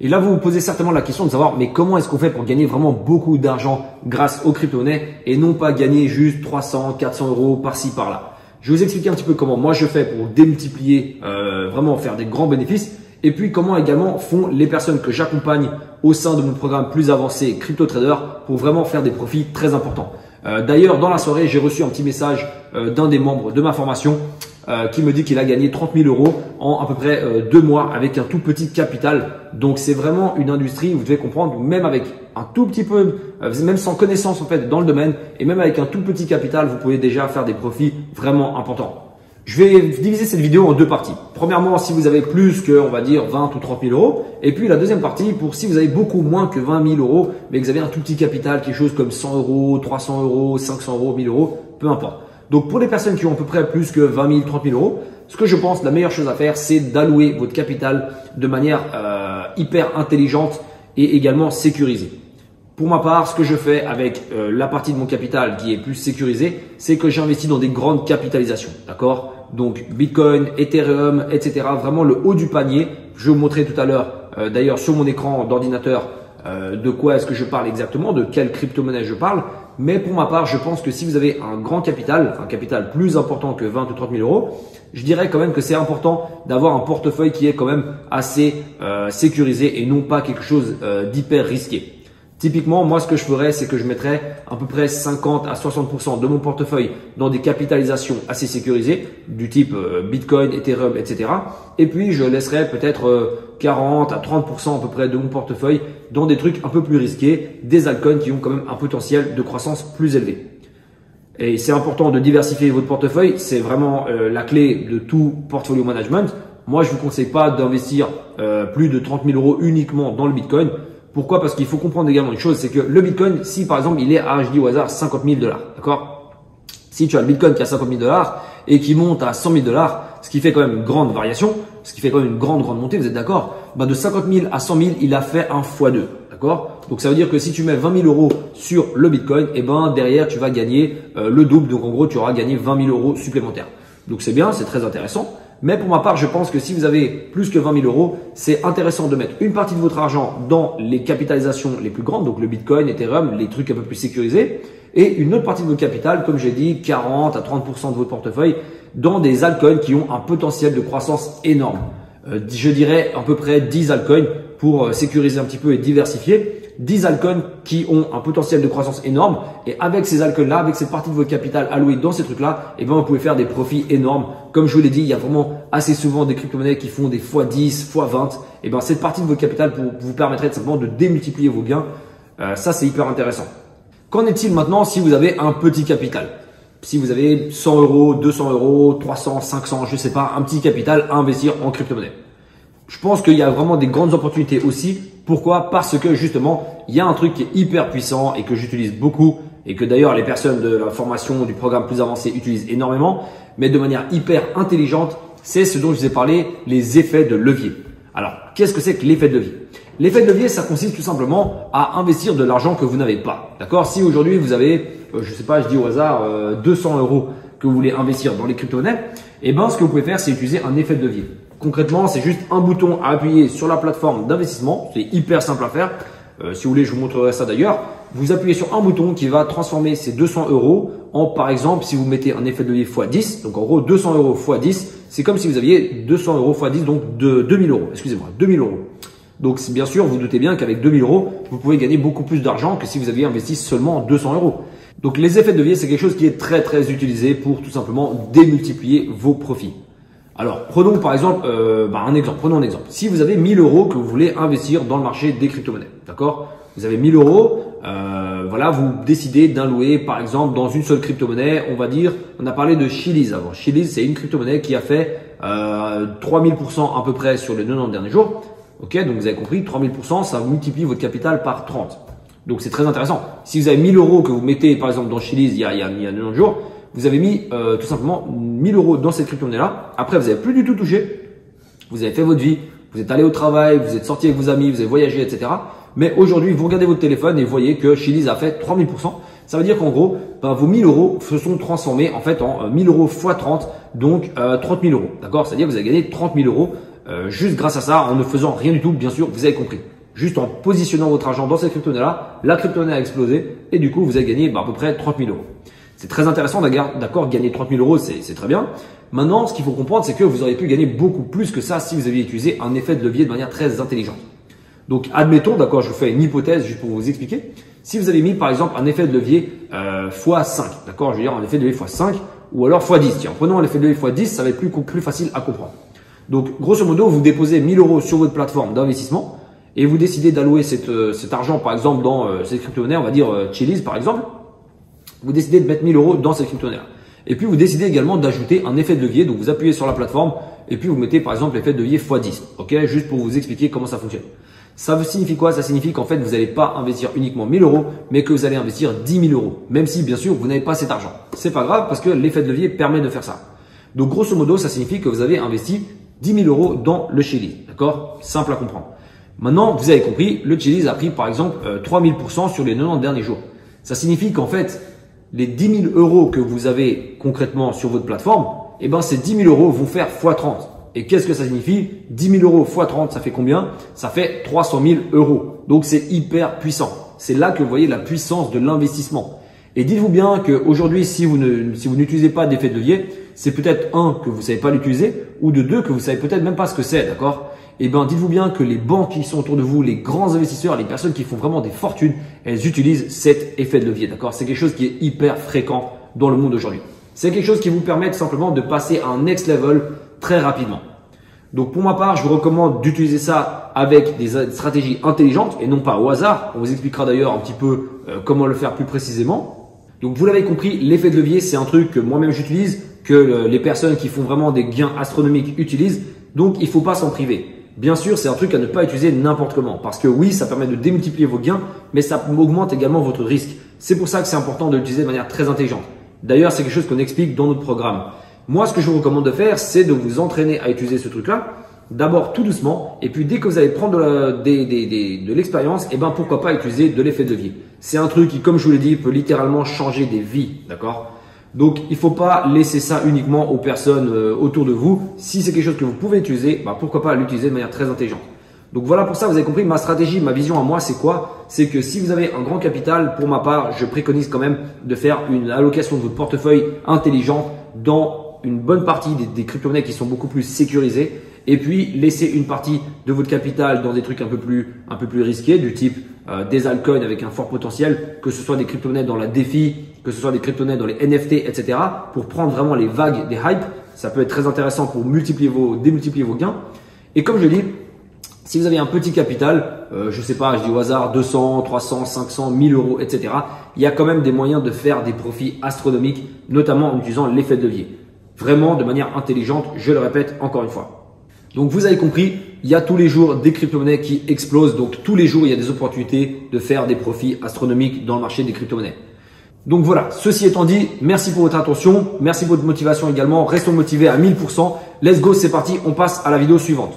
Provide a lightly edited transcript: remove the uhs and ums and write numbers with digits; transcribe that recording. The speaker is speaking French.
Et là, vous vous posez certainement la question de savoir, mais comment est-ce qu'on fait pour gagner vraiment beaucoup d'argent grâce aux crypto-monnaies et non pas gagner juste 300, 400 euros par-ci, par-là. Je vais vous expliquer un petit peu comment moi je fais pour démultiplier, vraiment faire des grands bénéfices et puis comment également font les personnes que j'accompagne au sein de mon programme plus avancé Crypto Trader pour vraiment faire des profits très importants. D'ailleurs, dans la soirée, j'ai reçu un petit message d'un des membres de ma formation qui me dit qu'il a gagné 30 000 euros en à peu près 2 mois avec un tout petit capital. Donc, c'est vraiment une industrie où vous devez comprendre, même avec un tout petit peu, même sans connaissance en fait dans le domaine et même avec un tout petit capital, vous pouvez déjà faire des profits vraiment importants. Je vais diviser cette vidéo en deux parties. Premièrement, si vous avez plus que, on va dire, 20 ou 30 000 euros. Et puis, la deuxième partie pour si vous avez beaucoup moins que 20 000 euros, mais que vous avez un tout petit capital, quelque chose comme 100 euros, 300 euros, 500 euros, 1000 euros, peu importe. Donc, pour les personnes qui ont à peu près plus que 20 000, 30 000 euros, ce que je pense, la meilleure chose à faire, c'est d'allouer votre capital de manière hyper intelligente et également sécurisée. Pour ma part, ce que je fais avec la partie de mon capital qui est plus sécurisée, c'est que j'investis dans des grandes capitalisations, d'accord? Donc Bitcoin, Ethereum, etc. Vraiment le haut du panier. Je vais vous montrer tout à l'heure, d'ailleurs sur mon écran d'ordinateur, de quoi est-ce que je parle exactement, de quelle crypto-monnaie je parle. Mais pour ma part, je pense que si vous avez un grand capital, un capital plus important que 20 ou 30 000 euros, je dirais quand même que c'est important d'avoir un portefeuille qui est quand même assez sécurisé et non pas quelque chose d'hyper risqué. Typiquement, moi, ce que je ferais, c'est que je mettrais à peu près 50 à 60% de mon portefeuille dans des capitalisations assez sécurisées du type Bitcoin, Ethereum, etc. Et puis, je laisserais peut-être 40 à 30% à peu près de mon portefeuille dans des trucs un peu plus risqués, des altcoins qui ont quand même un potentiel de croissance plus élevé. Et c'est important de diversifier votre portefeuille. C'est vraiment la clé de tout portfolio management. Moi, je vous conseille pas d'investir plus de 30 000 euros uniquement dans le Bitcoin. Pourquoi? Parce qu'il faut comprendre également une chose, c'est que le Bitcoin, si par exemple il est à, je dis au hasard, 50 000 $, d'accord? Si tu as le Bitcoin qui a 50 000 $ et qui monte à 100 000 $, ce qui fait quand même une grande variation, ce qui fait quand même une grande montée, vous êtes d'accord? Ben de 50 000 à 100 000, il a fait un x2, d'accord? Donc ça veut dire que si tu mets 20 000 euros sur le Bitcoin, et ben derrière tu vas gagner le double, donc en gros tu auras gagné 20 000 euros supplémentaires. Donc c'est bien, c'est très intéressant. Mais pour ma part, je pense que si vous avez plus que 20 000 euros, c'est intéressant de mettre une partie de votre argent dans les capitalisations les plus grandes, donc le Bitcoin, Ethereum, les trucs un peu plus sécurisés, et une autre partie de votre capital, comme j'ai dit, 40 à 30% de votre portefeuille, dans des altcoins qui ont un potentiel de croissance énorme. Je dirais à peu près 10 altcoins pour sécuriser un petit peu et diversifier. 10 altcoins qui ont un potentiel de croissance énorme et avec ces altcoins-là, avec cette partie de votre capital allouée dans ces trucs-là, eh ben, vous pouvez faire des profits énormes. Comme je vous l'ai dit, il y a vraiment assez souvent des crypto-monnaies qui font des x10, x20. Et ben, cette partie de votre capital vous permettrait simplement de démultiplier vos gains. Ça, c'est hyper intéressant. Qu'en est-il maintenant si vous avez un petit capital? Si vous avez 100 euros, 200 euros, 300, 500, je sais pas, un petit capital à investir en crypto-monnaie. Je pense qu'il y a vraiment des grandes opportunités aussi. Pourquoi? Parce que justement, il y a un truc qui est hyper puissant et que j'utilise beaucoup et que d'ailleurs les personnes de la formation du programme plus avancé utilisent énormément, mais de manière hyper intelligente, c'est ce dont je vous ai parlé, les effets de levier. Alors, qu'est-ce que c'est que l'effet de levier? L'effet de levier, ça consiste tout simplement à investir de l'argent que vous n'avez pas. D'accord? Si aujourd'hui vous avez, je sais pas, je dis au hasard, 200 euros que vous voulez investir dans les crypto-monnaies, eh ben, ce que vous pouvez faire, c'est utiliser un effet de levier. Concrètement, c'est juste un bouton à appuyer sur la plateforme d'investissement. C'est hyper simple à faire. Si vous voulez, je vous montrerai ça d'ailleurs. Vous appuyez sur un bouton qui va transformer ces 200 euros en, par exemple, si vous mettez un effet de levier x10, donc en gros 200 euros x10, c'est comme si vous aviez 200 euros x10, donc de 2000 euros. Excusez-moi, 2000 euros. Donc bien sûr, vous doutez bien qu'avec 2000 euros, vous pouvez gagner beaucoup plus d'argent que si vous aviez investi seulement 200 euros. Donc les effets de levier, c'est quelque chose qui est très très utilisé pour tout simplement démultiplier vos profits. Alors, prenons par exemple un exemple. Prenons un exemple. Si vous avez 1000 euros que vous voulez investir dans le marché des crypto-monnaies, d'accord? Vous avez 1000 euros, voilà, vous décidez d'allouer par exemple dans une seule crypto-monnaie. On va dire, on a parlé de Chiliz avant. Chiliz, c'est une crypto-monnaie qui a fait 3000% à peu près sur les 90 derniers jours. Ok, donc vous avez compris, 3000%, ça multiplie votre capital par 30. Donc c'est très intéressant. Si vous avez 1000 euros que vous mettez par exemple dans Chiliz il y a 90 jours, vous avez mis tout simplement 1000 euros dans cette crypto-monnaie-là. Après, vous n'avez plus du tout touché. Vous avez fait votre vie. Vous êtes allé au travail, vous êtes sorti avec vos amis, vous avez voyagé, etc. Mais aujourd'hui, vous regardez votre téléphone et vous voyez que Chiliz a fait 3000%. Ça veut dire qu'en gros, vos 1000 euros se sont transformés en fait en 1000 euros x 30, donc 30 000 euros. D'accord? C'est-à-dire que vous avez gagné 30 000 euros juste grâce à ça, en ne faisant rien du tout, bien sûr, vous avez compris. Juste en positionnant votre argent dans cette crypto-monnaie-là, la crypto-monnaie a explosé et du coup, vous avez gagné à peu près 30 000 euros. C'est très intéressant, d'accord, gagner 30 000 euros, c'est très bien. Maintenant, ce qu'il faut comprendre, c'est que vous auriez pu gagner beaucoup plus que ça si vous aviez utilisé un effet de levier de manière très intelligente. Donc, admettons, d'accord, je vous fais une hypothèse juste pour vous expliquer. Si vous avez mis, par exemple, un effet de levier x5, d'accord, je veux dire un effet de levier x5 ou alors x10. Tiens, prenons l'effet de levier x10, ça va être plus facile à comprendre. Donc, grosso modo, vous déposez 1000 euros sur votre plateforme d'investissement et vous décidez d'allouer cet argent, par exemple, dans cette crypto-monnaie, on va dire Chiliz, par exemple. Vous décidez de mettre 1000 euros dans cette crypto-monnaie. Et puis, vous décidez également d'ajouter un effet de levier. Donc, vous appuyez sur la plateforme et puis vous mettez, par exemple, l'effet de levier x10. OK, juste pour vous expliquer comment ça fonctionne. Ça signifie quoi? Ça signifie qu'en fait, vous n'allez pas investir uniquement 1000 euros, mais que vous allez investir 10 000 euros. Même si, bien sûr, vous n'avez pas cet argent. C'est pas grave parce que l'effet de levier permet de faire ça. Donc, grosso modo, ça signifie que vous avez investi 10 000 euros dans le Chiliz. D'accord? Simple à comprendre. Maintenant, vous avez compris, le Chiliz a pris, par exemple, 3000% sur les 90 derniers jours. Ça signifie qu'en fait, les 10 000 euros que vous avez concrètement sur votre plateforme, eh ben, ces 10 000 euros vont faire x30. Et qu'est-ce que ça signifie? 10 000 euros x 30, ça fait combien? Ça fait 300 000 euros. Donc, c'est hyper puissant. C'est là que vous voyez la puissance de l'investissement. Et dites-vous bien qu'aujourd'hui, si vous n'utilisez pas d'effet de levier, c'est peut-être un, que vous ne savez pas l'utiliser, ou de deux, que vous savez peut-être même pas ce que c'est, d'accord? Eh bien, dites-vous bien que les banques qui sont autour de vous, les grands investisseurs, les personnes qui font vraiment des fortunes, elles utilisent cet effet de levier, d'accord? C'est quelque chose qui est hyper fréquent dans le monde aujourd'hui. C'est quelque chose qui vous permet tout simplement de passer à un next level très rapidement. Donc pour ma part, je vous recommande d'utiliser ça avec des stratégies intelligentes et non pas au hasard. On vous expliquera d'ailleurs un petit peu comment le faire plus précisément. Donc vous l'avez compris, l'effet de levier, c'est un truc que moi-même j'utilise, que les personnes qui font vraiment des gains astronomiques utilisent. Donc il ne faut pas s'en priver. Bien sûr, c'est un truc à ne pas utiliser n'importe comment parce que oui, ça permet de démultiplier vos gains, mais ça augmente également votre risque. C'est pour ça que c'est important de l'utiliser de manière très intelligente. D'ailleurs, c'est quelque chose qu'on explique dans notre programme. Moi, ce que je vous recommande de faire, c'est de vous entraîner à utiliser ce truc-là. D'abord tout doucement, et puis dès que vous allez prendre de l'expérience, eh ben pourquoi pas utiliser de l'effet de levier. C'est un truc qui, comme je vous l'ai dit, peut littéralement changer des vies, d'accord? Donc, il ne faut pas laisser ça uniquement aux personnes autour de vous. Si c'est quelque chose que vous pouvez utiliser, bah, pourquoi pas l'utiliser de manière très intelligente. Donc voilà, pour ça, vous avez compris, ma stratégie, ma vision à moi, c'est quoi? C'est que si vous avez un grand capital, pour ma part, je préconise quand même de faire une allocation de votre portefeuille intelligente dans une bonne partie des crypto-monnaies qui sont beaucoup plus sécurisées et puis laisser une partie de votre capital dans des trucs un peu plus risqués du type des altcoins avec un fort potentiel, que ce soit des crypto-monnaies dans la DeFi, que ce soit des crypto-monnaies dans les NFT, etc. pour prendre vraiment les vagues des hypes. Ça peut être très intéressant pour démultiplier vos gains. Et comme je dis, si vous avez un petit capital, je sais pas, je dis au hasard 200, 300, 500, 1000 euros, etc. Il y a quand même des moyens de faire des profits astronomiques, notamment en utilisant l'effet de levier. Vraiment de manière intelligente, je le répète encore une fois. Donc vous avez compris, il y a tous les jours des crypto-monnaies qui explosent. Donc tous les jours, il y a des opportunités de faire des profits astronomiques dans le marché des crypto-monnaies. Donc voilà, ceci étant dit, merci pour votre attention, merci pour votre motivation également. Restons motivés à 1000%. Let's go, c'est parti, on passe à la vidéo suivante.